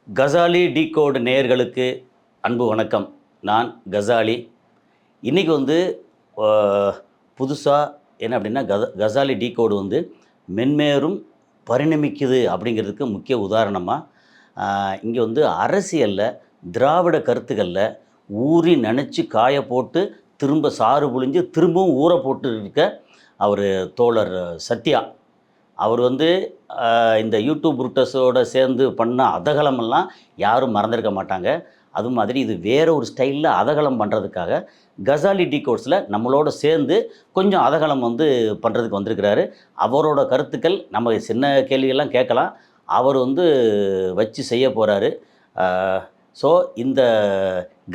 Ghazali decode நேயர்களுக்கு அன்பு வணக்கம். நான் கசாலி. இன்றைக்கி புதுசாக என்ன அப்படின்னா கசாலி டீகோடு மென்மேலும் பரிணமிக்குது அப்படிங்கிறதுக்கு முக்கிய உதாரணமாக இங்கே அரசியலில் திராவிட கருத்துக்களில் ஊறி நனைச்சி காய போட்டு திரும்ப சாறு புழிஞ்சு திரும்பவும் ஊற போட்டு இருக்க அவர் தோழர் சத்யா. அவர் இந்த யூடியூப் ரூட்டர்ஸோடு சேர்ந்து பண்ண அதகலமெல்லாம் யாரும் மறந்துருக்க மாட்டாங்க. அது மாதிரி இது வேறு ஒரு ஸ்டைலில் அதகலம் பண்ணுறதுக்காக கசாலி டீகோட்ஸில் நம்மளோட சேர்ந்து கொஞ்சம் அதகலம் பண்ணுறதுக்கு வந்திருக்கிறாரு. அவரோட கருத்துக்கள் நம்ம சின்ன கேள்வியெல்லாம் கேட்கலாம். அவர் வச்சு செய்ய போகிறாரு. ஸோ இந்த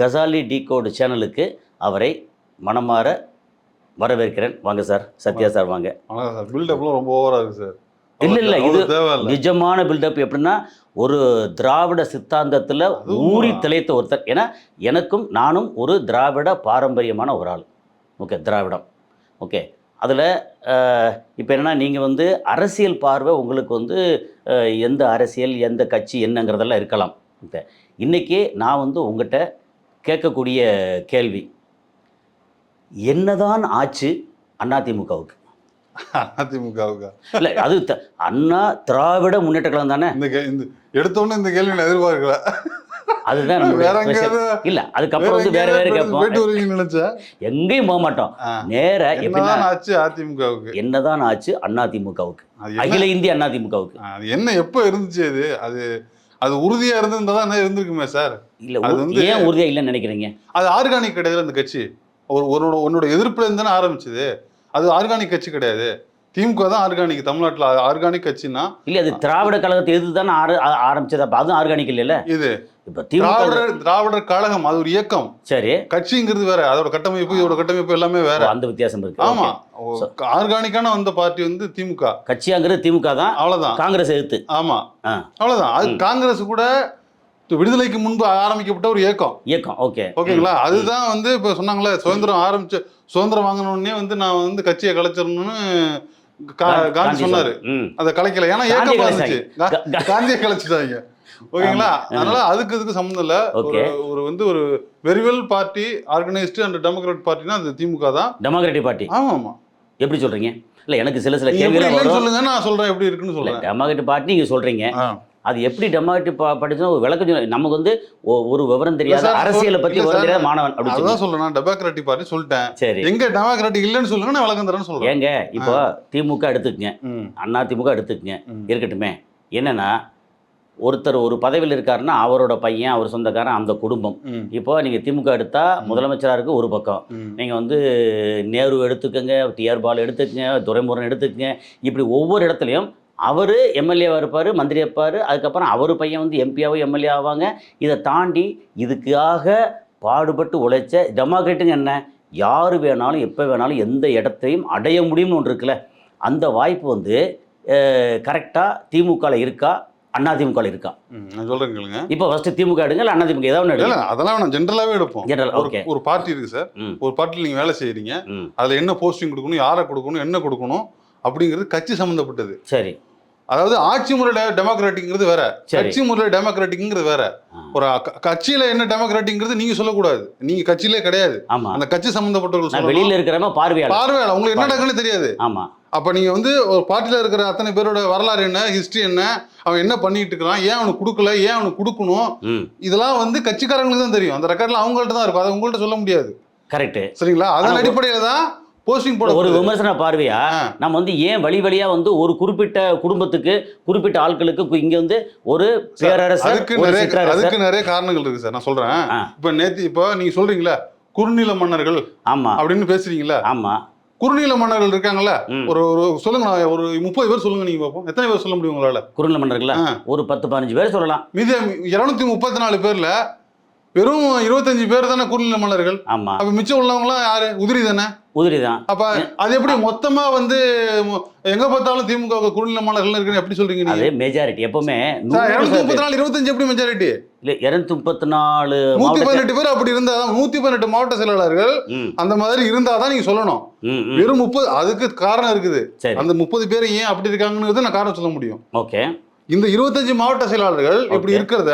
கசாலி டீகோடு சேனலுக்கு அவரை மனமாற வரவேற்கிறேன். வாங்க சார், சத்யா சார் வாங்க. சார், பில்டப்லாம் ரொம்ப ஓவராக இருக்குது சார். இல்லை இது நிஜமான பில்டப். எப்படின்னா ஒரு திராவிட சித்தாந்தத்தில் ஊறி திளைத்த ஒருத்தர். ஏன்னா நானும் ஒரு திராவிட பாரம்பரியமான ஒரு ஆள். ஓகே, திராவிடம். ஓகே, அதில் இப்போ என்னென்னா நீங்கள் அரசியல் பார்வை உங்களுக்கு எந்த அரசியல் எந்த கட்சி என்னங்கிறதெல்லாம் இருக்கலாம். ஓகே, இன்றைக்கி நான் உங்கள்கிட்ட கேட்கக்கூடிய கேள்வி, என்னதான் ஆச்சு அதிமுகவுக்கு? அதிமுகவுக்கு இல்லை, அது அண்ணா திராவிட முன்னேற்ற கழகம் தானே. இந்த எடுத்தோன்னு இந்த கேள்வி நான் எதிர்பார்க்கல. அதுதான் இல்ல. அதுக்கப்புறம் வேற வேற கேட்போம். நினைச்சேன் எங்கேயும் போக மாட்டோம். நேர என்னதான் ஆச்சு அதிமுகவுக்கு? என்னதான் ஆச்சு அதிமுகவுக்கு, அகில இந்திய அதிமுகவுக்கு? என்ன எப்ப இருந்துச்சு? அது அது உறுதியா இருந்திருந்தா என்ன இருந்திருக்குமே சார். இல்ல, ஏன் உறுதியா இல்லைன்னு நினைக்கிறீங்க? அது ஆர்கானிக் கிடையாது. அந்த கட்சி உன்னோட எதிர்ப்புல இருந்து தானே ஆரம்பிச்சது. அது ஆர்கானிக் கட்சி கிடையாது. திமுக தான் ஆர்கானிக். தமிழ்நாட்டில் ஆர்கானிக் கட்சின்னா இல்ல, அது திராவிட கழகத்தை எதிர்த்து தானே ஆரம்பிச்சது. அப்ப அதுவும் ஆர்கானிக் இல்ல. இது இப்ப திராவிடர் கழகம் அது ஒரு இயக்கம். சரி, கட்சிங்கிறது வேற. அதோட கட்டமைப்பு இதோட கட்டமைப்பு எல்லாமே வேற. அந்த வித்தியாசம் இருக்கு. ஆமா, ஆர்கானிக்கான வந்த பார்ட்டி திமுக. கட்சியாங்கிறது திமுக தான். அவ்வளவுதான். காங்கிரஸ் எதிர்த்து. ஆமா, அவ்வளவுதான். அது காங்கிரஸ் கூட விடுதலைக்கு முன்பு ஆரம்பிக்கப்பட்ட ஒரு இயக்கம். ஓகே, ஓகேங்களா? அதுதான் இப்ப சொன்னாங்களே, சுதந்திரம் வாங்கணும்னே நான் கட்சியை கலைச்சிடணும்னு காந்தி சொன்னாரு. அதை கலைக்கல. ஏன்னா இயக்கம் இருந்துச்சு. காந்தியை கலைச்சிட்டாங்க. ஓகேங்களா? அதனால அதுக்கு சம்மந்தம் இல்ல. ஒரு very well party, organised and democrat பார்ட்டினா அது திமுக தான். Democratic party. ஆமா. எப்படி சொல்றீங்க? இல்ல, எனக்கு சில கேள்விகள் சொல்லுங்க, நான் சொல்றேன் எப்படி இருக்குன்னு சொல்றேன். டெமோக்ராட்டிக் பார்ட்டி நீங்க சொல்றீங்க, அது எப்படி டெமோக்ராட்டிக் பார்ட்டி ஒரு விளக்கம் நமக்கு ஒரு விவரம் தெரியாது, அரசியலை பத்தி விவரம் தெரியாத மாணவன் அப்படிதான் சொல்லணும். டெமோக்ராட்டிக் பார்ட்டி சொல்லிட்டேன். சரி, எங்க டெமோக்ராட்டிக் இல்லன்னு சொல்லுங்க, நான் விளக்கம் தரேன்னு சொல்றேன். ஏங்க இப்போ திமுக எடுத்துக்கங்க, அண்ணா திமுக எடுத்துக்கங்க, இருக்கட்டுமே. என்னன்னா ஒருத்தர் ஒரு பதவியில் இருக்காருன்னா அவரோட பையன், அவர் சொந்தக்காரன், அந்த குடும்பம். இப்போ நீங்கள் திமுக எடுத்தால் முதலமைச்சராக இருக்கு ஒரு பக்கம், நீங்கள் நேரு எடுத்துக்கங்க, டிஆர் பாலு எடுத்துக்கங்க, துரைமுருகன் எடுத்துக்கங்க, இப்படி ஒவ்வொரு இடத்துலையும் அவர் எம்எல்ஏவாக இருப்பார், மந்திரி இருப்பார். அதுக்கப்புறம் அவர் பையன் எம்பியாவும் எம்எல்ஏ ஆவாங்க. இதை தாண்டி இதுக்காக பாடுபட்டு உழைச்ச டெமோக்ராட்டுங்க என்ன, யார் வேணாலும் எப்போ வேணாலும் எந்த இடத்தையும் அடைய முடியும்னு ஒன்று இருக்குல்ல, அந்த வாய்ப்பு கரெக்டாக திமுகவில் இருக்கா, அதிமுக இருக்கா? நான் சொல்றேன் கேளுங்க. இப்போ ஃபர்ஸ்ட் திமுக எடுங்க, இல்ல அதிமுக ஏதாவது ஒன்று எடுங்க. அதெல்லாம் நான் ஜென்ரலாவே எடுப்போம். ஓகே, ஒரு பார்ட்டி இருக்கு சார். ஒரு பார்ட்டியில் நீங்க வேலை செய்யறீங்க, அதுல என்ன போஸ்டிங் கொடுக்கணும், யாரை கொடுக்கணும், என்ன கொடுக்கணும் அப்படிங்கிறது கட்சி சம்பந்தப்பட்டது. சரி, அதாவது ஆட்சி முறை டெமோக்ராட்டிக்ங்கிறது வேற, கட்சி முறை டெமோக்ராட்டிக்ங்கிறது வேற. ஒரு கட்சியில என்ன டெமோக்ராட்டிக்ங்கிறது நீங்க சொல்லக்கூடாது. நீங்க கட்சியிலே கிடையாது. அந்த கட்சி சம்பந்தப்பட்டவர்கள் வெளியில இருக்கிறவங்க பார்வையாளர் உங்களுக்கு என்ன நடக்குன்னு தெரியாது. ஆமா, அப்ப நீங்க ஒரு பார்ட்டில இருக்கிற அத்தனை பேரோட வரலாறு என்ன, ஹிஸ்டரி என்ன, அவன் என்ன பண்ணிட்டு இருக்கான், ஏன் அவனுக்கு கொடுக்கல, ஏன் அவனுக்கு கொடுக்கணும், இதெல்லாம் கட்சிக்காரங்களுக்கு தான் தெரியும். அந்த ரெக்கார்ட்ல அவங்கள்ட்ட தான் இருக்கும். அதை உங்கள்ட்ட சொல்ல முடியாது. கரெக்ட், சரிங்களா? அதன் அடிப்படையில தான் போஸ்டிங் போட. ஒரு விமர்சன பார்வையா நம்ம ஏன் வழியா ஒரு குறிப்பிட்ட குடும்பத்துக்கு, குறிப்பிட்ட ஆட்களுக்கு இங்க ஒரு பேரரசு, அதுக்கு நிறைய காரணங்கள் இருக்கு சார். நான் சொல்றேன். இப்போ நீங்க சொல்றீங்களா குறுநில மன்னர்கள் ஆமா அப்படின்னு பேசுறீங்களா? ஆமா, குறுநில மன்னர்கள் இருக்காங்கல்ல, ஒரு சொல்லுங்க, ஒரு 30 பேர் சொல்லுங்க. நீங்க பார்ப்போம், எத்தனை பேர் சொல்ல முடியும் உங்களால? குறுநில மன்னர்கள் ஒரு 10-15 பேர் சொல்லலாம். மீதி 234 பேர்ல வெறும் 25 பேர் தானே குறுநில மன்னர்கள். ஆமா, அப்ப மிச்சம் உள்ளவங்களாம் யாரு? உதிரி தானே. உதிரி தான். அப்ப அது எப்படி மொத்தமா எங்க பார்த்தாலும் திமுக குறுநில மன்னர்கள் இருக்குன்னு எப்படி சொல்றீங்க? அது மெஜாரிட்டி எப்பவுமே 234 25 எப்படி மெஜாரிட்டி? இல்ல 234 118 பேர் அப்படி இருந்தா 118 மாவட்ட செயலாளர்கள் அந்த மாதிரி இருந்தாதான் நீங்க சொல்லணும். வெறும் 30, அதுக்கு காரணம் இருக்குது. அந்த 30 பேர் ஏன் அப்படி இருக்காங்கன்னு நான் காரணம் சொல்ல முடியும். ஓகே, இந்த 25 மாவட்ட செயலாளர்கள் இப்படி இருக்கிறத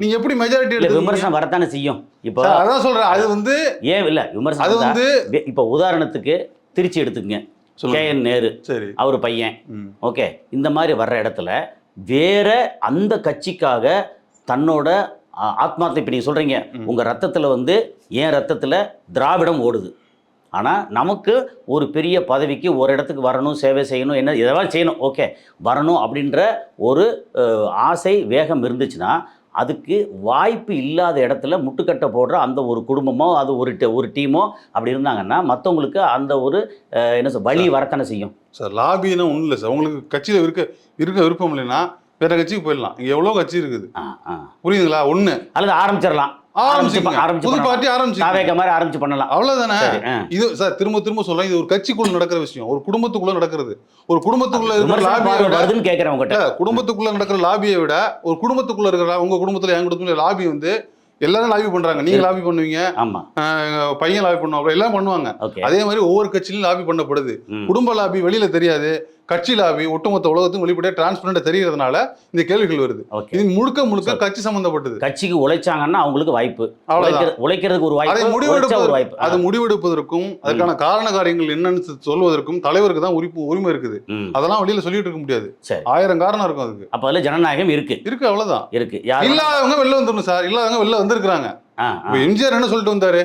நீங்க எப்படி மெஜாரிட்டி எடுத்து விமர்சனம் வரத்தானே செய்யும். இப்போ அதான் சொல்றேன், அது வந்து ஏன் இல்ல விமர்சனம் அது வந்து இப்போ உதாரணத்துக்கு திருச்சி எடுத்துக்கங்க, KN நேரு சரி அவர் பையன், ஓகே, இந்த மாதிரி வர்ற இடத்துல வேற அந்த கட்சிக்காக தன்னோட ஆத்மார்த்தம், இப்போ நீங்கள் சொல்கிறீங்க உங்கள் ரத்தத்தில் வந்து என் ரத்தத்தில் திராவிடம் ஓடுது, ஆனால் நமக்கு ஒரு பெரிய பதவிக்கு ஒரு இடத்துக்கு வரணும், சேவை செய்யணும், என்ன எதாவது செய்யணும், ஓகே வரணும் அப்படின்ற ஒரு ஆசை வேகம் இருந்துச்சுன்னா அதுக்கு வாய்ப்பு இல்லாத இடத்துல முட்டுக்கட்டை போடுற அந்த ஒரு குடும்பமோ அது ஒரு டீமோ அப்படி இருந்தாங்கன்னா மற்றவங்களுக்கு அந்த ஒரு என்ன சொல் வழி வரத்தானே செய்யும் சார். லாபின்னா ஒன்றும் இல்லை சார், உங்களுக்கு கட்சியில் இருக்க விருப்பம் இல்லைன்னா வேற கட்சிக்கு போயிடலாம். இங்கே எவ்வளோ கட்சி இருக்குது, புரியுதுங்களா? ஒன்று அல்லது ஆரம்பிச்சிடலாம், புது பார்ட்டி ஆரம்பிச்சு பண்ணலாம், அவ்வளவுதானே. இது சார் திரும்ப சொல்றேன், இது ஒரு கட்சிக்குள்ள நடக்கிற விஷயம், ஒரு குடும்பத்துக்குள்ள நடக்கிறது. ஒரு குடும்பத்துக்குள்ள இருக்கிற லாபியை கேட்கறவங்க குடும்பத்துக்குள்ள நடக்கிற லாபியை விட ஒரு குடும்பத்துக்குள்ள இருக்கிற உங்க குடும்பத்துல என் குடும்பத்துல லாபி வந்து எல்லாரும் லாபி பண்றாங்க. நீங்க லாபி பண்ணுவீங்க, பையன் லாபி பண்ணுவாங்க, எல்லாம் பண்ணுவாங்க. அதே மாதிரி ஒவ்வொரு கட்சியிலும் லாபி பண்ணப்படுது. குடும்ப லாபி வெளியில தெரியாது, கட்சி லாபி ஒட்டுமொத்த உலகத்துக்கும் வெளிப்படையா டிரான்ஸ்பரண்டா தெரியறதுனால இந்த கேள்விகள் வருது. இது முழுக்க கட்சி சம்பந்தப்பட்டது. கட்சிக்கு உழைச்சாங்கன்னா அவங்களுக்கு வாய்ப்பு, உழைக்கிறதுக்கு ஒரு வாய்ப்பு. அது முடிவெடுப்பதற்கும் அதுக்கான காரண காரியங்கள் என்னன்னு சொல்வதற்கும் தலைவருக்கு தான் உரிமை இருக்குது. அதெல்லாம் வெளியில சொல்லிட்டு இருக்க முடியாது. 1000 காரணம் இருக்கும் அதுக்கு. அப்ப அதுல ஜனநாயகம் இருக்கு, அவ்வளவுதான் இருக்கு. இல்லாதவங்க வெளில வந்துடணும் சார், இல்லாதவங்க வெளில வந்திருக்காங்க. எம்ஜிஆர் என்ன சொல்லிட்டு வந்தாரு,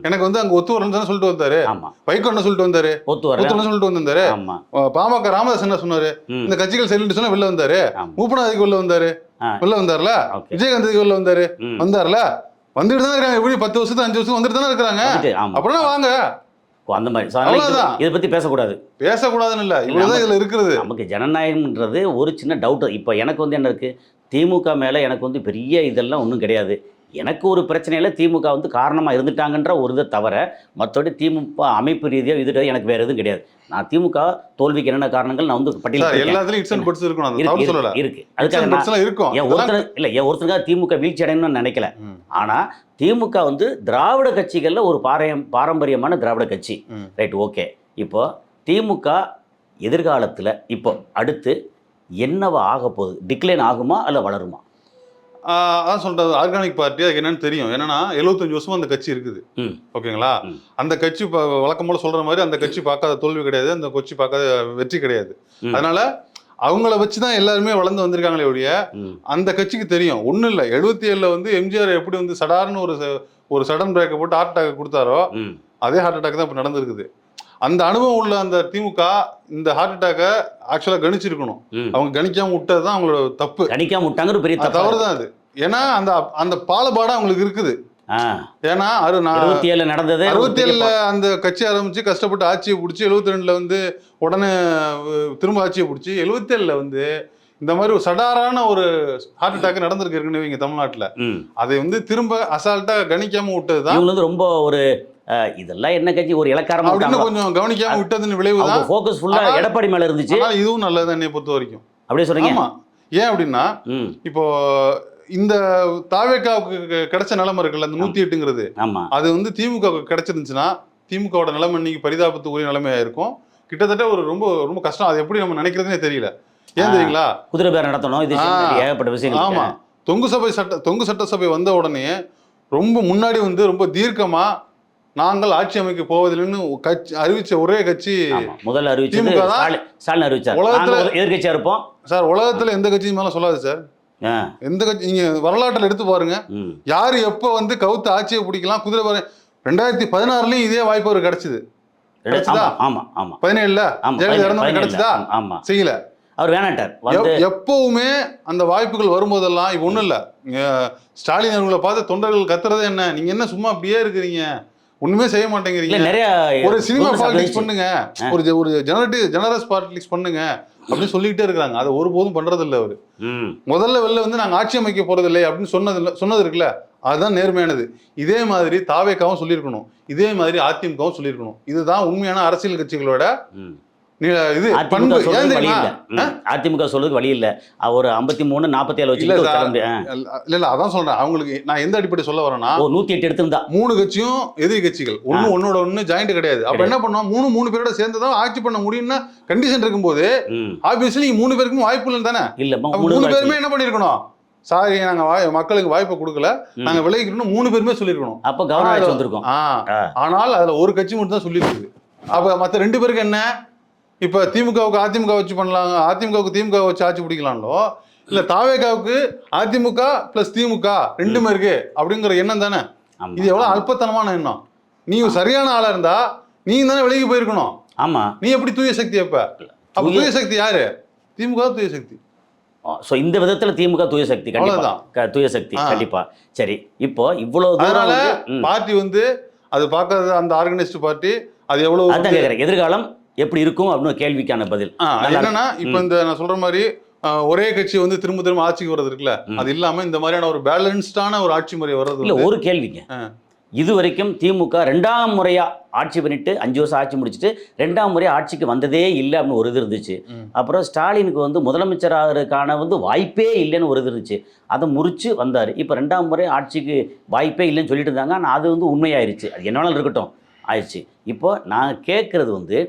எனக்கு வந்து அங்க ஒத்து வரணும்னு சொல்லிட்டு வந்தாரு. வைகோ என்ன சொல்லிட்டு வந்தாரு, ஒத்து சொல்லிட்டு வந்தாரு. பாமக ராமதாஸ் என்ன சொன்னாரு, இந்த கட்சிகள் சரின்னு சொன்னா வெளில வந்தாரு. மூப்பனாதிக்கு வெளில வந்தாருல, விஜயகாந்த் வெளில வந்தாருல, வந்துட்டு தான் இருக்காங்க. எப்படி 10 வருஷத்துக்கு 5 வருஷம் வந்துட்டு தானே இருக்காங்க. அப்படின்னா வாங்க, அந்த மாதிரி இதை பத்தி பேசக்கூடாதுன்னு இல்லை, இவ்வளவுதான் இதுல இருக்கிறது. நமக்கு ஜனநாயகம்ன்றது ஒரு சின்ன டவுட். இப்போ எனக்கு வந்து என்ன இருக்கு, திமுக மேல எனக்கு வந்து பெரிய இதெல்லாம் ஒன்றும் கிடையாது. எனக்கு ஒரு பிரச்சனையில் திமுக வந்து காரணமாக இருந்துட்டாங்கன்ற ஒரு இதை தவிர மற்றபடி திமுக அமைப்பு ரீதியாக இது எனக்கு வேறு எதுவும் கிடையாது. நான் திமுக தோல்விக்கு என்னென்ன காரணங்கள் நான் வந்து பட்டியலில் இருக்கு. அதுக்காக ஒருத்தருக்காக திமுக வீழ்ச்சி அடையணும்னு நினைக்கல. ஆனால் திமுக வந்து திராவிட கட்சிகளில் ஒரு பாரம்பரியமான திராவிட கட்சி, ரைட், ஓகே. இப்போ திமுக எதிர்காலத்தில் இப்போ அடுத்து என்னவா ஆக போகுது, டிக்ளைன் ஆகுமா அல்ல வளருமா? அதான் சொல்றது, ஆர்கானிக் பார்ட்டி அதுக்கு என்னன்னு தெரியும். என்னன்னா 75 வருஷமா அந்த கட்சி இருக்குது, ஓகேங்களா. அந்த கட்சி வழக்கம் போல சொல்ற மாதிரி அந்த கட்சி பார்க்காத தோல்வி கிடையாது, அந்த கட்சி பார்க்காத வெற்றி கிடையாது. அதனால அவங்கள வச்சுதான் எல்லாருமே வளர்ந்து வந்திருக்காங்களே ஒழிய அந்த கட்சிக்கு தெரியும். ஒன்றும் இல்லை, 77ல வந்து எம்ஜிஆர் எப்படி வந்து சடார்னு ஒரு சடன் பிரேக்கை போட்டு ஹார்ட் அட்டாக் கொடுத்தாரோ அதே ஹார்ட் அட்டாக் தான் இப்போ நடந்திருக்குது. அந்த அனுபவம் உள்ள அந்த திமுக இந்த ஹார்ட் அட்டாக்கை ஆக்சுவலா கணிச்சிருக்கணும். அவங்க கணிக்காம விட்டதுதான் அவங்களோட தப்பு. கணிக்காம விட்டாங்க பெரிய தவறு தான் அது. ஏன்னா அந்த பாலபாடம் அவங்களுக்கு இருக்குது. ஏன்னா 67 நடந்தது, 67ல அந்த கட்சி ஆரம்பிச்சு கஷ்டப்பட்டு ஆட்சியை பிடிச்சி 72ல வந்து உடனே திரும்ப ஆட்சியை பிடிச்சி 77ல வந்து இந்த மாதிரி ஒரு சடாரான ஒரு ஹார்ட் அட்டாக் நடந்திருக்கு இருக்குன்னு இங்க தமிழ்நாட்டுல. அதை வந்து திரும்ப அசால்ட்டா கணிக்காம விட்டதுதான் ரொம்ப ஒரு இதெல்லாம் என்ன கட்சி ஒரு இலக்காரமா கொஞ்சம் கவனிக்காம விட்டதுன்னு விளைவுதான். ஃபோக்கஸ் ஃபுல்லா எடப்பாடி மேல இருந்துச்சு. இதுவும் நல்லது என்னை பொறுத்த வரைக்கும். அப்படியே சொல்றீங்க? ஆமா. ஏன் அப்படின்னா இப்போ இந்த தாவேக்காவுக்கு கிடைச்ச நிலைமை இருக்குல்ல, அந்த 108ங்கிறது, அது வந்து திமுக கிடைச்சிருந்துச்சுன்னா திமுகவோட நிலைமை இன்னைக்கு பரிதாபத்துக்குரிய நிலைமையா இருக்கும். கிட்டத்தட்ட ஒரு ரொம்ப ரொம்ப கஷ்டம். அது எப்படி நம்ம நினைக்கிறதுனே தெரியல. ஏன் தெரியுங்களா? குதிரை பேர் நடத்தணும், இது ஏகப்பட்ட விஷயம். ஆமா, தொங்கு சட்டசபை வந்த உடனே ரொம்ப முன்னாடி வந்து ரொம்ப தீர்க்கமா நாங்கள் ஆட்சி அமைக்க போவதில்லைன்னு அறிவிச்ச ஒரே கட்சி முதல்ல திமுக தான். உலகத்துல எதிர்கட்சியா இருப்போம் சார். உலகத்துல எந்த கட்சியும் மேல சொல்லாது சார். எந்த கட்சி நீங்க வரலாற்றில் எடுத்து பாருங்க, யாரு எப்ப வந்து கவுத்து ஆட்சியை பிடிக்கலாம் குதிரை பாருங்க. 2016லயும் இதே வாய்ப்பு அவருக்கு கிடைச்சது. 17ல ஜெயலலிதா கிடைச்சதா? செய்யல, அவர் வேணாட்டார். எப்பவுமே அந்த வாய்ப்புகள் வரும்போதெல்லாம் இப்ப ஒண்ணும் இல்ல, ஸ்டாலின் அவர்களை பார்த்து தொண்டர்கள் கத்துறது என்ன, நீங்க என்ன சும்மா அப்படியே இருக்கிறீங்க, ஒண்ணுமே செய்ய மாட்டேங்கிறீங்க, ஒரு சினிமா பாலிடிக்ஸ் பண்ணுங்க, ஒரு ஜெனரஸ் பாலிடிக்ஸ் பண்ணுங்க அப்படின்னு சொல்லிக்கிட்டே இருக்கிறாங்க. அதை ஒருபோதும் பண்றது இல்லை. அவரு முதல்ல வெளில வந்து நாங்க ஆட்சி அமைக்க போறது இல்லை அப்படின்னு சொன்னது இருக்குல்ல, அதுதான் நேர்மையானது. இதே மாதிரி தாவேக்காவும் சொல்லியிருக்கணும், இதே மாதிரி அதிமுகவும் சொல்லியிருக்கணும். இதுதான் உண்மையான அரசியல் கட்சிகளோட இது அதிமுக பண்பு ஏன் சொல்றதுக்கு வழி தெரியுமா? இல்ல. அதிமுக சொல்றதுக்கு வழி இல்ல. ஒரு 53 47 இல்ல வச்சுக்கிட்டு சார், சொல்ல முடியாது. இல்ல அதான் சொல்றேன். அவங்களுக்கு நான் எந்த அடிப்படை சொல்ல வரேன்னா, ஓ 108 எடுத்திருந்தா 3 கட்சியும் எதிரி கட்சிகள், ஒன்னோட ஒண்ணு ஜாயிண்ட் கிடையாது. அப்ப என்ன பண்ணுவோம், மூணு பேரோட சேர்ந்து தான் ஆட்சி பண்ண முடியும்னா கண்டிஷன் இருக்கும்போது ஆப்வியஸ்லி நீங்க 3 பேருக்கும் வாய்ப்பு இல்லைன்னு தானே. இல்ல 3 பேருமே என்ன பண்ணிருக்கணும், சாரி நாங்க மக்களுக்கு வாய்ப்பு கொடுக்கல, நாங்க விலகிக்கணும் 3 பேருமே சொல்லிருக்கணும். அப்ப கவர்னர் ஆட்சி வந்திருக்கும். ஆனால் அதுல ஒரு கட்சி மட்டும் தான் சொல்லிருக்கு. அப்ப மத்த 2 பேருக்கு என்ன, இப்ப திமுகவுக்கு அதிமுக வச்சு பண்ணலாம், அதிமுகவுக்கு திமுக வச்சு ஆட்சி பிடிக்கலாம்லோ, இல்ல தாவேகாவுக்கு அதிமுக பிளஸ் திமுக 2மே இருக்கு அப்படிங்கிற எண்ணம் தானே. இது எவ்வளவு அல்பத்தனமான எண்ணம். நீ சரியான ஆளா இருந்தா நீ தானே விலகி போயிருக்கணும். ஆமா, நீ எப்படி தூய சக்தி? அப்ப தூய சக்தி யாரு? திமுக தூய சக்தி. ஸோ இந்த விதத்துல திமுக தூய சக்தி, கண்டிப்பா தூய சக்தி கண்டிப்பா. சரி, இப்போ இவ்வளவு அதனால பார்ட்டி வந்து அது பார்க்காத அந்த ஆர்கனைஸ்டு பார்ட்டி அது எவ்வளவு அதான் கேட்குறேன், எதிர்காலம் எப்படி இருக்கும் அப்படின்னு கேள்விக்கான பதில் என்னன்னா, இப்ப இந்த நான் சொல்ற மாதிரி ஒரே கட்சி வந்து திரும்ப ஆட்சிக்கு வர்றது இருக்குல்ல, அது இல்லாம இந்த மாதிரியான ஒரு பேலன்ஸ்டான ஒரு ஆட்சி முறை வர்றது இல்ல. ஒரு கேள்விங்க, இது வரைக்கும் திமுக 2ஆம் முறையா ஆட்சி பண்ணிட்டு 5 வருஷம் ஆட்சி முடிச்சுட்டு 2ஆம் முறையா ஆட்சிக்கு வந்ததே இல்லை அப்படின்னு ஒரு இது இருந்துச்சு. அப்புறம் ஸ்டாலினுக்கு வந்து முதலமைச்சராகிறதுக்கான வந்து வாய்ப்பே இல்லைன்னு ஒரு இது இருந்துச்சு. அதை முறிச்சு வந்தார். இப்போ 2ஆம் முறை ஆட்சிக்கு வாய்ப்பே இல்லைன்னு சொல்லிட்டு இருந்தாங்க. ஆனால் அது வந்து உண்மையாயிருச்சு. அது என்ன வேணாலும் இருக்கட்டும், ஆயிடுச்சு. இப்போ நான் கேட்குறது வந்து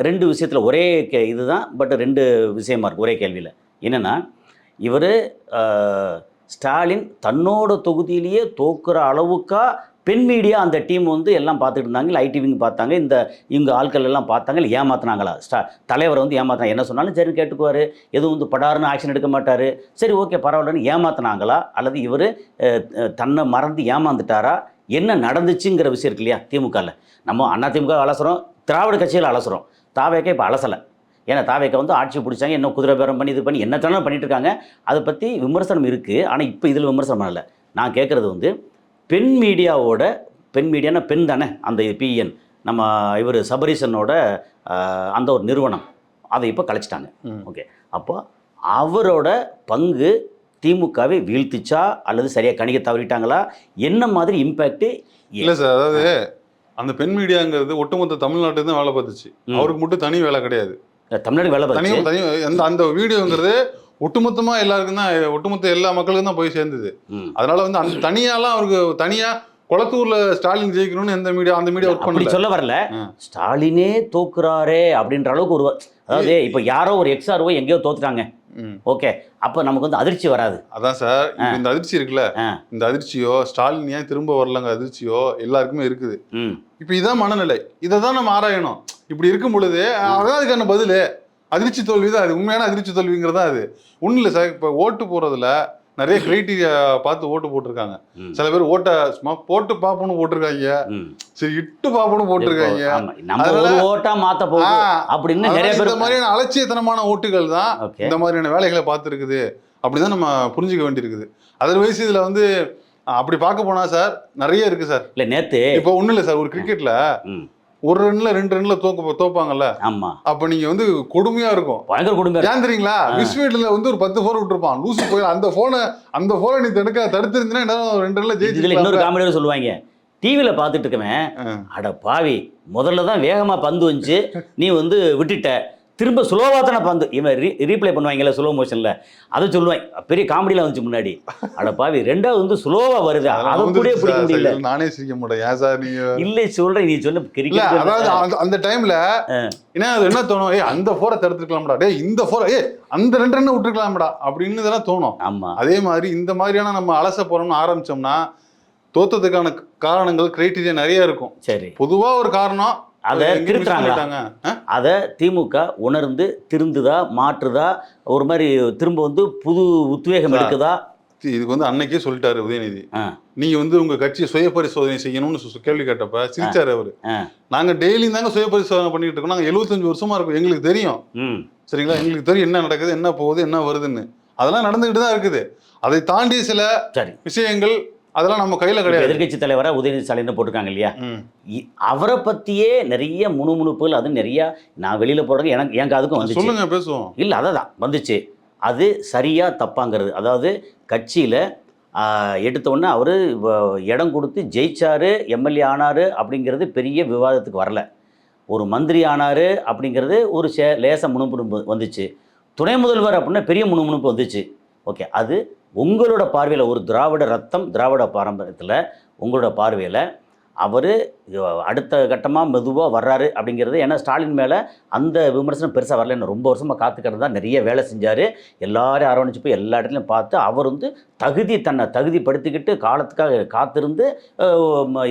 2 விஷயத்தில் ஒரே இதுதான், பட் 2 விஷயமா இருக்குது ஒரே கேள்வியில். என்னென்னா, இவர் ஸ்டாலின் தன்னோட தொகுதியிலேயே தோக்குற அளவுக்கா பெண் மீடியா அந்த டீம் வந்து எல்லாம் பார்த்துட்டு இருந்தாங்க, இல்லை ஐடிவிங்க பார்த்தாங்க, இவங்க ஆட்கள் எல்லாம் பார்த்தாங்க, இல்லை ஏமாத்தினாங்களா? தலைவரை வந்து ஏமாத்தினா என்ன சொன்னாலும் சரி கேட்டுக்குவார், எதுவும் வந்து படாருன்னு ஆக்ஷன் எடுக்க மாட்டார். சரி ஓகே பரவாயில்லன்னு ஏமாத்தினாங்களா, அல்லது இவர் தன்னை மறந்து ஏமாந்துட்டாரா, என்ன நடந்துச்சுங்கிற விஷயம் இருக்கு இல்லையா? திமுகவில் நம்ம அதிமுக அலசுகிறோம், திராவிட கட்சியில் அலசுகிறோம், தாவேக்கா இப்போ அலசலை. ஏன்னா தாவேக்கா வந்து ஆட்சி பிடிச்சாங்க, என்ன குதிரை பேரம் பண்ணி இது பண்ணி என்னத்தனாலும் பண்ணிட்டு இருக்காங்க. அதை பற்றி விமர்சனம் இருக்குது. ஆனால் இப்போ இதில் விமர்சனம் பண்ணலை. நான் கேட்குறது வந்து பெண் மீடியானா பெண் தானே, அந்த பிஎன் நம்ம இவர் சபரீசனோட அந்த ஒரு நிறுவனம் அதை இப்போ கலைச்சிட்டாங்க. ஓகே, அப்போ அவரோட பங்கு திமுகவை வீழ்த்திச்சா அல்லது சரியாக கணிக்க தவறிட்டாங்களா, என்ன மாதிரி இம்பேக்ட்? இல்லை சார், அதாவது அந்த பெண் மீடியாங்கிறது ஒட்டுமொத்த தமிழ்நாட்டுக்கு தான் வேலை பார்த்துச்சு. அவருக்கு மட்டும் தனி வேலை கிடையாது. தமிழ்நாடு வேலை தனி அந்த வீடியோங்கிறது ஒட்டுமொத்தமா எல்லாருக்கும் தான், ஒட்டுமொத்த எல்லா மக்களுக்கும் தான் போய் சேர்ந்தது. அதனால வந்து அந்த தனியாலாம் அவருக்கு தனியா குளத்தூர்ல ஸ்டாலின் ஜெயிக்கணும்னு எந்த மீடியா அந்த மீடியா ஒர்க் பண்ணி சொல்ல வரல. ஸ்டாலினே தோக்குறாரே அப்படின்ற அளவுக்கு ஒரு, அதாவது இப்போ யாரோ ஒரு எக்ஸ்ஆர்ஓ எங்கேயோ தோத்துட்டாங்க, ஓகே, அப்போ நமக்கு வந்து அதிர்ச்சி வராது. அதான் சார், இந்த அதிர்ச்சி இருக்குல்ல, இந்த அதிர்ச்சியோ ஸ்டாலின் ஏன் திரும்ப வரலங்க அதிர்ச்சியோ எல்லாருக்குமே இருக்குது. இப்போ இதான் மனநிலை, இதை தான் நம்ம ஆராயணும். இப்படி இருக்கும் பொழுது அதான் அதுக்கான பதில் அதிர்ச்சி தோல்வி தான். அது உண்மையான அதிர்ச்சி தோல்விங்கிறதா அது. ஒன்றும் இல்லை சார், இப்போ ஓட்டு போறதுல நிறைய கிரைட்டீரியா பார்த்து ஓட்டு போட்டிருக்காங்க. சில பேர் ஓட்ட சும்மா போட்டு பாப்போன்னு போட்டிருக்காங்க, சரி இட்டு பாப்போன்னு போட்டிருக்காங்க. ஓட்டா மாத்த போகுது அப்படின்னு நிறைய பேர் இந்த மாதிரியான அலட்சியத்தனமான ஓட்டுகள் தான் இந்த மாதிரியான வேலைகளை பார்த்துருக்குது. அப்படிதான் நம்ம புரிஞ்சுக்க வேண்டியிருக்குது. அதர்வைஸ் இதுல வந்து அப்படி பார்க்க போனா சார் நிறைய இருக்கு சார். இல்ல நேத்து இப்போ ஒன்றும் இல்லை சார், ஒரு கிரிக்கெட்ல ஒரு ரன்ல 2 ரன்ல தோப்பாங்கல்ல, ஆமா, அப்ப நீங்க வந்து கொடுமையா இருக்கும், பயங்கர கொடுமையா. ஏன் தெரியுங்களா? விஸ்வீட்ல வந்து ஒரு 10 போர் விட்டுருப்பான், லூசு போய் அந்த போனை நீ தடுத்திருந்தீங்கன்னா 2 ரன்ல ஜெயிச்சு. இன்னொரு காமெடியா சொல்லுவாங்க, டிவியில பார்த்துட்டு இருக்கவன், அட பாவி முதல்ல தான் வேகமா பந்து வந்துச்சு, நீ வந்து விட்டுட்ட, திரும்ப ஸ்லோவாக தானே பந்து இவன் ரீப்ளே பண்ணுவாங்கல்ல ஸ்லோ மோஷனில், அதை சொல்லுவேன், பெரிய காமெடியில் வந்துச்சு முன்னாடி. அட பாவி ரெண்டாவது வந்து ஸ்லோவாக வருது, அதை கூட பிடிக்க முடியல. நானே சிரிக்க முடியும். ஏன் சார் நீங்க இல்லை சொல்கிறேன், நீ சொன்ன கிரிக்கெட் அதாவது அந்த டைமில் ஏன்னா அது என்ன தோணும், அந்த ஃபோரை தடுத்துருக்கலாம்டா, டே இந்த ஃபோரை அந்த 2 ரன் விட்டுருக்கலாம்டா அப்படின்னு இதெல்லாம் தோணும். ஆமாம், அதே மாதிரி இந்த மாதிரியான நம்ம அலச போகிறோம்னு ஆரம்பித்தோம்னா தோத்ததுக்கான காரணங்கள் கிரைட்டீரியா நிறைய இருக்கும். சரி, பொதுவாக ஒரு காரணம் அதை திருத்துறாங்க, அதை திமுக உணர்ந்து திருந்துதா மாற்றுதா, ஒரு மாதிரி திரும்ப வந்து புது உத்வேகம் எடுக்குதா? இதுக்கு வந்து அன்னைக்கே சொல்லிட்டாரு உதயநிதி, நீங்க வந்து உங்க கட்சியை சுய பரிசோதனை செய்யணும்னு கேள்வி கேட்டப்ப சிரிச்சாரு அவரு. நாங்க டெய்லியும் தாங்க சுய பரிசோதனை பண்ணிட்டு இருக்கோம், நாங்க 75 வருஷமா இருக்கோம், எங்களுக்கு தெரியும், சரிங்களா, எங்களுக்கு தெரியும் என்ன நடக்குது, என்ன போகுது, என்ன வருதுன்னு. அதெல்லாம் நடந்துகிட்டு தான் இருக்குது. அதை தாண்டி சில விஷயங்கள் அதெல்லாம் நம்ம கையில் கிடையாது. எதிர்கட்சி தலைவராக உதயநிதி ஸ்டாலின் போட்டிருக்காங்க இல்லையா, அவரை பற்றியே நிறைய முணுமுணுப்புகள், அது நிறைய நான் வெளியில் போடுறது எனக்கு என் காதுக்கும் வந்து சொல்லுங்க பேசுவோம். இல்லை அதை தான் வந்துச்சு, அது சரியாக தப்பாங்கிறது. அதாவது கட்சியில் எடுத்தோடனே அவர் இடம் கொடுத்து ஜெயிச்சாரு, எம்எல்ஏ ஆனார் அப்படிங்கிறது பெரிய விவாதத்துக்கு வரல. ஒரு மந்திரி ஆனார் அப்படிங்கிறது ஒரு லேசாக முணுமுணுப்பு வந்துச்சு. துணை முதல்வர் அப்படின்னா பெரிய முணுமுணுப்பு வந்துச்சு. ஓகே, அது உங்களோட பார்வையில் ஒரு திராவிட ரத்தம், திராவிட பாரம்பரியத்தில் உங்களோட பார்வையில் அவர் அடுத்த கட்டமாக மெதுவாக வர்றாரு அப்படிங்கிறது. ஏன்னா ஸ்டாலின் மேலே அந்த விமர்சனம் பெருசாக வரல. என்ன ரொம்ப வருஷமாக காத்துக்கிறது தான், நிறைய வேலை செஞ்சார், எல்லாரையும் அரவணைச்சு போய் எல்லா இடத்துலையும் பார்த்து அவர் வந்து தன்னை தகுதிப்படுத்திக்கிட்டு காலத்துக்காக காத்திருந்து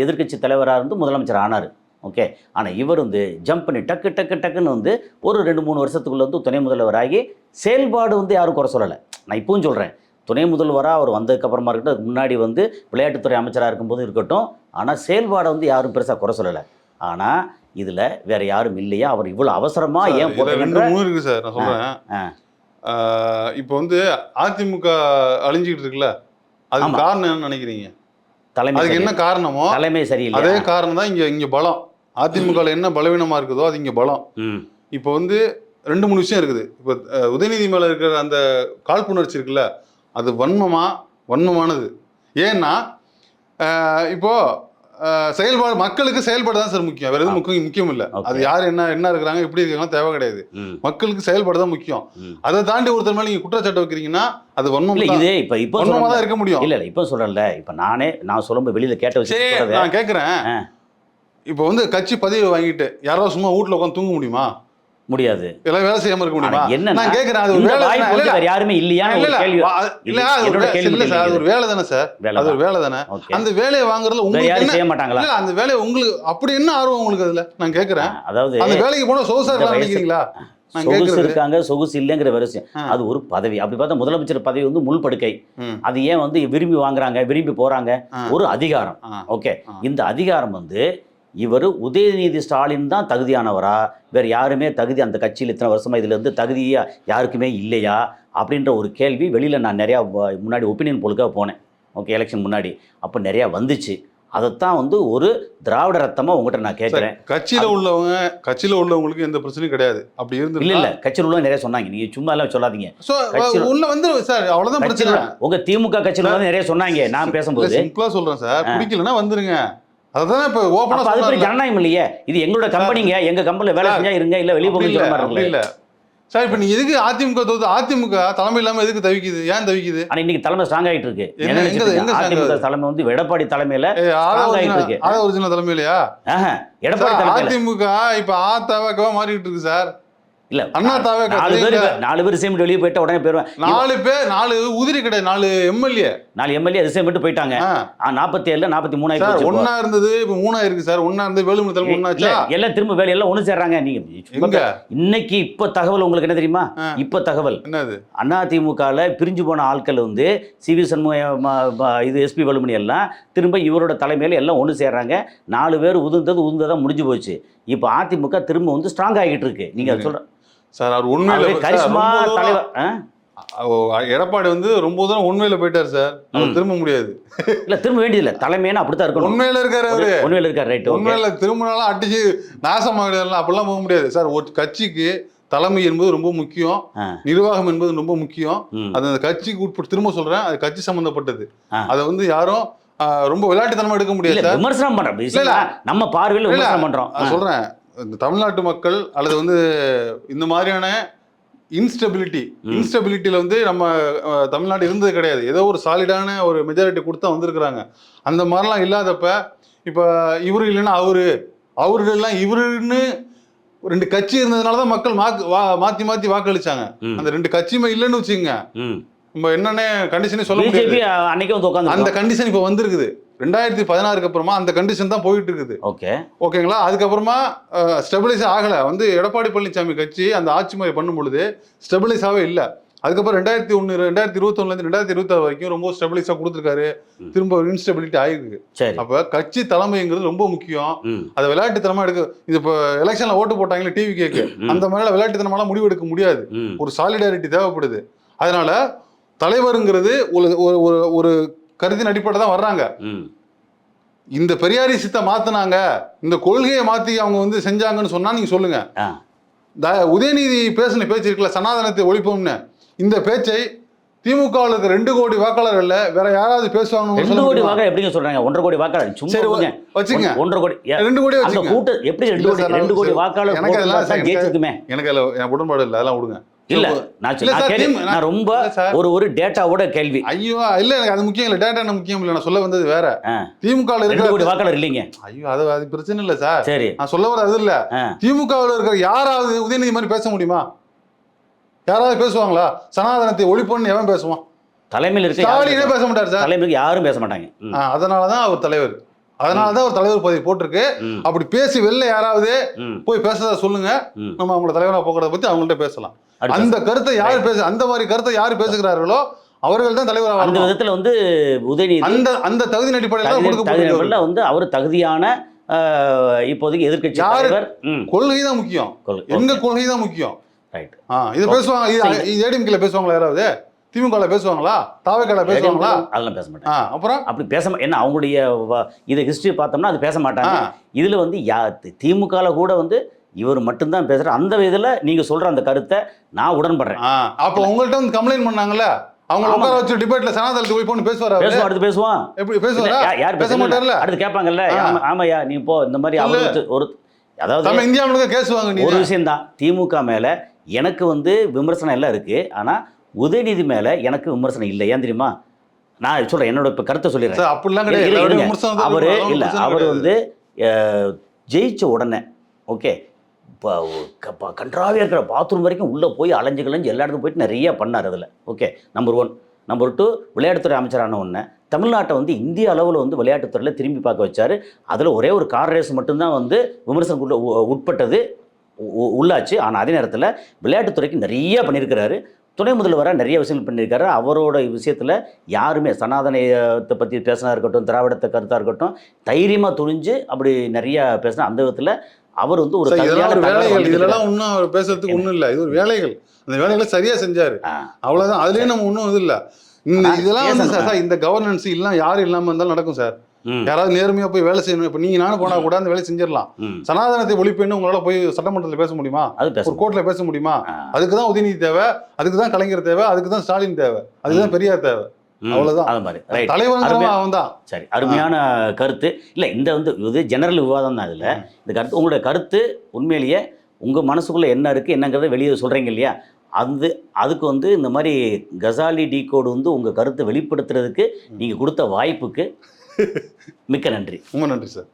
எதிர்க்கட்சி தலைவராக இருந்து முதலமைச்சர் ஆனார். ஓகே, ஆனால் இவர் வந்து ஜம்ப் பண்ணி டக்குன்னு வந்து ஒரு 2-3 வருஷத்துக்குள்ளே வந்து துணை முதல்வராகி செயல்பாடு வந்து யாரும் குறை சொல்லலை. நான் இப்பவும் சொல்கிறேன், துணை முதல்வராக அவர் வந்ததுக்கப்புறமா இருக்கட்டும், அதுக்கு முன்னாடி வந்து விளையாட்டுத்துறை அமைச்சராக இருக்கும்போது இருக்கட்டும், ஆனால் செயல்பாடை வந்து யாரும் பெருசாக குறை சொல்லலை. ஆனால் இதில் வேற யாரும் இல்லையா, அவர் இவ்வளோ அவசரமாக ஏன் இருக்கு சார்? நான் சொல்கிறேன், இப்போ வந்து அதிமுக அழிஞ்சிக்கிட்டு இருக்குல்ல, அதுக்கு காரணம் என்ன நினைக்கிறீங்க? அதுக்கு என்ன காரணமோ தலைமை சரியில்லை. அதே காரணம் தான் இங்கே பலம். அதிமுகவில் என்ன பலவீனமாக இருக்குதோ அது இங்கே பலம். இப்போ வந்து 2-3 விஷயம் இருக்குது. இப்போ உதயநிதி மேலே இருக்கிற அந்த காழ்ப்புணர்ச்சி இருக்குல்ல, அது வன்மமானது. ஏன்னா இப்போ செயல்பாடு, மக்களுக்கு செயல்பாடு தான் சார் முக்கியம், வேற எதுவும் முக்கியம் இல்லை. அது யார் என்ன இருக்கிறாங்க எப்படி இருக்காங்க தேவை கிடையாது, மக்களுக்கு செயல்பாடு தான் முக்கியம். அதை தாண்டி ஒருத்தர் மேலே நீங்க குற்றச்சாட்டு வைக்கிறீங்கன்னா அது வன்மம். இதே இப்போ வன்மமா தான் இருக்க முடியும். இல்லை இப்போ சொல்றேன்ல, இப்போ நான் சொல்லும்போது வெளியில கேட்ட விஷயம் நான் கேட்குறேன். இப்போ வந்து கட்சி பதவி வாங்கிட்டு யாரோ சும்மா வீட்டில் உட்காந்து தூங்க முடியுமா? முடியாது. எல்லாம் வேலை செய்யாம இருக்க முடியுமா? என்ன நான் கேட்கிறேன், அது ஒரு வேலை யாருமே இல்லையா? இல்ல அது ஒரு வேலை தானே சார், அது ஒரு வேலை தானே. அந்த வேலையை வாங்குறதுல உங்களுக்கு செய்ய மாட்டாங்களா? இல்ல அந்த வேலையை உங்களுக்கு அப்படி என்ன ஆர்வம் உங்களுக்கு அதுல? நான் கேட்கிறேன், அதாவது அந்த வேலைக்கு போனா சொகுசா நினைக்கிறீங்களா? சொகுசு இருக்காங்க, சொகுசு இல்லைங்கிற விஷயம். அது ஒரு பதவி. அப்படி பார்த்தா முதலமைச்சர் பதவி வந்து முள் படுக்கை. அது ஏன் வந்து விரும்பி வாங்குறாங்க, விரும்பி போறாங்க? ஒரு அதிகாரம். ஓகே, இந்த அதிகாரம் வந்து இவர் உதயநிதி ஸ்டாலின் தான் தகுதியானவரா, வேறு யாருமே தகுதி அந்த கட்சியில் இத்தனை வருஷமாக இதில் இருந்து தகுதியாக யாருக்குமே இல்லையா அப்படின்ற ஒரு கேள்வி வெளியில் நான் நிறையா முன்னாடி ஒப்பீனியன் போலுக்காக போனேன். ஓகே, எலெக்ஷன் முன்னாடி அப்போ நிறையா வந்துச்சு. அதைத்தான் வந்து ஒரு திராவிட ரத்தமாக உங்கள்கிட்ட நான் கேட்குறேன். கட்சியில் உள்ளவங்களுக்கு எந்த பிரச்சனையும் கிடையாது. அப்படி இருந்து இல்லை கட்சியில் உள்ளவங்க நிறைய சொன்னாங்க, நீங்கள் சும்மா எல்லாம் சொல்லாதீங்க. உள்ள வந்து சார் அவ்வளோதான் பிரச்சனை. உங்கள் திமுக கட்சியில் வந்து நிறைய சொன்னாங்க. நான் பேசும்போது சிம்பிளாக சொல்கிறேன் சார், பிடிக்கலன்னா வந்துருங்க. அதுதான் இப்போ ஓபனா அது பேர் ஜனநாயகம் இல்லையே. இது எங்களோட கம்பெனிங்க, எங்க கம்பெனில வேலை செஞ்சா இருங்க, இல்ல வெளிய போங்க சொல்ற மாதிரி இல்ல. சார் இப்போ நீ எதுக்கு அதிமுக தலைமை இல்லாம எதுக்கு தவிக்குது? ஏன் தவிக்குது? ஆனா இன்னைக்கு தலைமை ஸ்ட்ராங் ஆயிட்டு இருக்கு. அதிமுக தலைமை வந்து எடப்பாடி தலைமையில ஸ்ட்ராங் ஆயிட்டு இருக்கு. ஆ ஒரிஜினல் தலைமையிலயா? எடப்பாடி தலைமை. அதிமுக இப்ப அதிமுகவா மாறிட்டு இருக்கு சார். இல்ல அண்ணா தாவே 4 பேர் சேர்ந்து வெளியே போயிட்டா உடனே போயிடுவேன். 4 உதிரி கிடையாது, 4 எம்எல்ஏ அதிசயம் விட்டு போயிட்டாங்க. 47 43 ஆயிடுச்சு. ஒண்ணா இருந்தது இப்ப 3 ஆயிருக்கு சார். ஒண்ணா இருந்து வேலுமணி தலைமை ஒண்ணாச்சா? எல்லாம் திரும்ப வேலையெல்லாம் ஒண்ணு சேர்றாங்க. நீங்க இன்னைக்கு இப்ப தகவல் உங்களுக்கு என்ன தெரியுமா? இப்ப தகவல் என்னது? அதிமுகல பிரிஞ்சு போன ஆட்கள் வந்து சிவி சண்முகம், இது எஸ்பி வேலுமணி எல்லாம் திரும்ப இவரோட தலைமையில எல்லாம் ஒண்ணு சேர்றாங்க. 4 பேர் உதிர்ந்ததா முடிஞ்சு போச்சு. இப்ப அதிமுக திரும்ப வந்து ஸ்ட்ராங் ஆகிட்டு இருக்கு. நீங்க சொல்ற சார், அவர் உண்மையில கரிஷ்மா தலைவர் எடப்பாடி வந்து ரொம்ப தூரம் உண்மையில போயிட்டார் சார். திரும்ப முடியாது. இல்ல திரும்ப வேண்டியதில்லை, தலைமையான அப்படித்தான் இருக்கணும். உண்மையில இருக்காரு அவரு, உண்மையில இருக்காரு. ரைட், உண்மையில திரும்பினாலும் அடிச்சு நாசமாகலாம் அப்படிலாம் போக முடியாது சார். ஒரு கட்சிக்கு தலைமை என்பது ரொம்ப முக்கியம், நிர்வாகம் என்பது ரொம்ப முக்கியம். அது அந்த கட்சிக்கு உட்பட்டு, திரும்ப சொல்றேன், அது கட்சி சம்பந்தப்பட்டது. அதை வந்து யாரும் ரொம்ப விளையாட்டுத்தனமா எடுக்க முடியாது. விமர்சனம் பண்றோம், நம்ம பார்வையில் விமர்சனம் பண்றோம். சொல்றேன், இந்த தமிழ்நாட்டு மக்கள் அல்லது வந்து இந்த மாதிரியான இன்ஸ்டபிலிட்டியில் வந்து நம்ம தமிழ்நாடு இருந்தது கிடையாது. ஏதோ ஒரு சாலிடான ஒரு மெஜாரிட்டி கொடுத்தா வந்திருக்கிறாங்க. அந்த மாதிரிலாம் இல்லாதப்ப இப்போ இவரு இல்லைன்னா அவரு எல்லாம் இவருன்னு 2 கட்சி இருந்ததுனால தான் மக்கள் மாற்றி வாக்களிச்சாங்க. அந்த 2 கட்சியுமே இல்லைன்னு வச்சுக்கோங்க, நம்ம என்னென்ன கண்டிஷனே சொல்ல முடியாது. அந்த கண்டிஷன் இப்போ வந்திருக்குது. 2016க்கு அப்புறமா அந்த கண்டிஷன் தான் போயிட்டு இருக்குது. ஓகேங்களா? அதுக்கப்புறமா ஸ்டெபிலைஸ் ஆகலை. வந்து எடப்பாடி பழனிசாமி கட்சி அந்த ஆட்சி முறை பண்ணும் பொழுது ஸ்டெபிலைஸாகவே இல்லை. அதுக்கப்புறம் 2021 2026 வரைக்கும் ரொம்ப ஸ்டெபிலைஸாக கொடுத்துருக்காரு. திரும்ப ஒரு இன்ஸ்டெபிலிட்டி ஆயிருக்கு. அப்போ கட்சி தலைமைங்கிறது ரொம்ப முக்கியம். அதை விளையாட்டுத்தனமா எடுக்க, இது இப்போ எலெக்ஷன்ல ஓட்டு போட்டாங்களே டிவி கேக்கு, அந்த மாதிரிலாம் விளையாட்டுத்தனமாலாம் முடிவு எடுக்க முடியாது. ஒரு சாலிடாரிட்டி தேவைப்படுது. அதனால தலைவருங்கிறது ஒரு கருத்தின் அடிப்படை தான் வர்றாங்க. இந்த பெரியாரிசத்தை மாத்தினாங்க, இந்த கொள்கையை மாத்தி அவங்க வந்து செஞ்சாங்கன்னு சொன்னா நீங்க சொல்லுங்க. உதயநிதி பேசின பேச்சு இருக்குல்ல, சனாதனத்தை ஒழிப்போம்னு, இந்த பேச்சை திமுகவில் இருக்க 2 கோடி வாக்காளர்கள்ல வேற யாராவது பேசுவாங்க? 2 கோடி வாக்காளர் எப்படிங்க சொல்றாங்க? 1.5 கோடி வாக்காளர் சும்மா வச்சுங்க. 1.5 கோடி 2 கோடி அந்த கூட்டம் எப்படி 2 கோடி வாக்காளர் எனக்கு அதெல்லாம் ஜெயிச்சிருக்குமே? எனக்கு அதுல உடன்பாடு இல்லை, அதெல்லாம் விடுங்க. இல்ல நான் ரொம்ப ஒரு டேட்டாவோட கேள்வி. ஐயோ இல்ல, எனக்கு அது முக்கியம் இல்ல, டேட்டா எனக்கு முக்கியம் இல்ல. நான் சொல்ல வந்தது வேற. திமுக ல இருக்கிற 2 கோடி வாக்காளர் இல்லைங்க. ஐயோ அது பிரச்சனை இல்ல சார். சரி, நான் சொல்ல வர அது இல்ல. திமுகவில் இருக்கிற யாராவது உதயநிதி மாதிரி பேச முடியுமா? யாராவது பேசுவாங்களா? சனாதனத்தை ஒழிப்புன்னு எவன் பேசுவான்? தலைமையில் இருக்க ஸ்டாலினே பேச மாட்டார் சார். தலைமைக்கு யாரும் பேச மாட்டாங்க. அதனாலதான் அவர் தலைவர். அதனாலதான் அவர் தலைவர் பதவி போட்டிருக்கு. அப்படி பேசி வெளில யாராவது போய் பேசுறத சொல்லுங்க, நம்ம அவங்கள தலைவரா போகிறத பத்தி அவங்கள்ட்ட பேசலாம். அந்த கருத்தை யார் பேச, அந்த மாதிரி கருத்தை யார் பேசுகிறார்களோ அவர்கள் தான் தலைவராக. அந்த விதத்துல வந்து உதயநிதி அந்த தகுதி அடிப்படையில் வந்து அவர் தகுதியான இப்போதைக்கு எதிர்க்கட்சி தலைவர். கொள்கை தான் முக்கியம், எங்க கொள்கை தான் முக்கியம். ரைட். இது பேசுவாங்க. ஏடிஎம்கேல பேசுவாங்களா யாராவது? திமுக பேசுவாங்களா? தாவேக்கால பேசுவாங்களா? அதெல்லாம் பேச மாட்டாங்க. அப்புறம் அப்படி என்ன அவங்களுடைய இது ஹிஸ்டரி பார்த்தோம்னா அது பேச மாட்டாங்க. இதுல வந்து திமுகல கூட வந்து இவர் மட்டும்தான் பேசுற அந்த விதத்துல நீங்க சொல்ற அந்த கருத்தை நான் உடன்படுறேன். அப்ப உங்கள்ட்ட வந்து கம்ப்ளைண்ட் பண்ணாங்கல்ல, அவங்க உட்கார வச்சு டிபேட்ல சனாதனத்துக்கு போய் போன்னு பேசுவாரா? அடுத்து பேசுவான். எப்படி பேசுவாரா? யார் பேச மாட்டார்ல, அடுத்து கேட்பாங்கல்ல, ஆமாயா நீ போ இந்த மாதிரி. ஒரு அதாவது இந்தியா முழுக்க கேசுவாங்க. ஒரு விஷயம் தான், திமுக மேல எனக்கு வந்து விமர்சனம் எல்லாம் இருக்கு, ஆனா உதயநிதி மேல எனக்கு விமர்சனம் இல்லை. ஏன் தெரியுமா? நான் சொல்றேன், என்னோட இப்ப கருத்தை சொல்லிடுறேன். அவரு இல்ல, அவர் வந்து ஜெயிச்ச உடனே ஓகே கன்றாவியா இருக்கிற பாத்ரூம் வரைக்கும் உள்ள போய் அலைஞ்சு எல்லா இடத்துக்கும் போயிட்டு நிறைய பண்ணார். அதுல ஓகே நம்பர் 1. நம்பர் 2, விளையாட்டுத்துறை அமைச்சரான உடனே தமிழ்நாட்டை வந்து இந்திய அளவில் வந்து விளையாட்டுத்துறையில் திரும்பி பார்க்க வச்சாரு. அதில் ஒரே ஒரு கார் ரேஸ் மட்டும்தான் வந்து விமர்சனத்துக்குள்ள உட்பட்டது உள்ளாச்சு. ஆனால் அதே நேரத்தில் விளையாட்டுத்துறைக்கு நிறைய பண்ணியிருக்கிறாரு. துணை முதல்வராக நிறைய விஷயங்கள் பண்ணியிருக்காரு. அவரோட விஷயத்தில் யாருமே சனாதனத்தை பற்றி பேசினா இருக்கட்டும், திராவிடத்தை கருத்தாக இருக்கட்டும், தைரியமாக துணிஞ்சு அப்படி நிறையா பேசினா. அந்த விதத்தில் அவர் வந்து ஒரு வேலைகள், இதெல்லாம் ஒன்றும் அவர் பேசுறதுக்கு ஒன்றும் இல்லை. இது ஒரு வேலைகள், அந்த வேலைகளை சரியாக செஞ்சார், அவ்வளோதான். அதுலேயே நம்ம ஒன்றும் இது இல்லை. இதெல்லாம் வந்து சார் இந்த கவர்னன்ஸ் எல்லாம் யாரும் இல்லாமல் இருந்தாலும் நடக்கும் சார். யாராவது நேர்மையா போய் வேலை செய்யணும். இப்ப நீங்க நானும் போனா கூட அந்த வேலை செஞ்சிடலாம். சனாதனத்தை ஒழிப்புன்னு உங்களால போய் சட்டமன்றத்தில் பேச முடியுமா? ஒரு கோர்ட்ல பேச முடியுமா? அதுக்குதான் உதயநிதி தேவை, அதுக்குதான் கலைஞர் தேவை, அதுக்குதான் ஸ்டாலின் தேவை, அதுக்குதான் பெரியார் தேவை. அவ்வளவுதான். தலைவர் அவன் தான். சரி, அருமையான கருத்து. இல்ல இந்த வந்து இது ஜெனரல் விவாதம் தான். இதுல இந்த கருத்து, உங்களுடைய கருத்து உண்மையிலேயே உங்க மனசுக்குள்ள என்ன இருக்கு என்னங்கிறத வெளியே சொல்றீங்க இல்லையா? அதுக்கு வந்து இந்த மாதிரி கசாலி டீகோடு வந்து உங்க கருத்தை வெளிப்படுத்துறதுக்கு நீங்க கொடுத்த வாய்ப்புக்கு மிக்க நன்றி. ரொம்ப நன்றி சார்.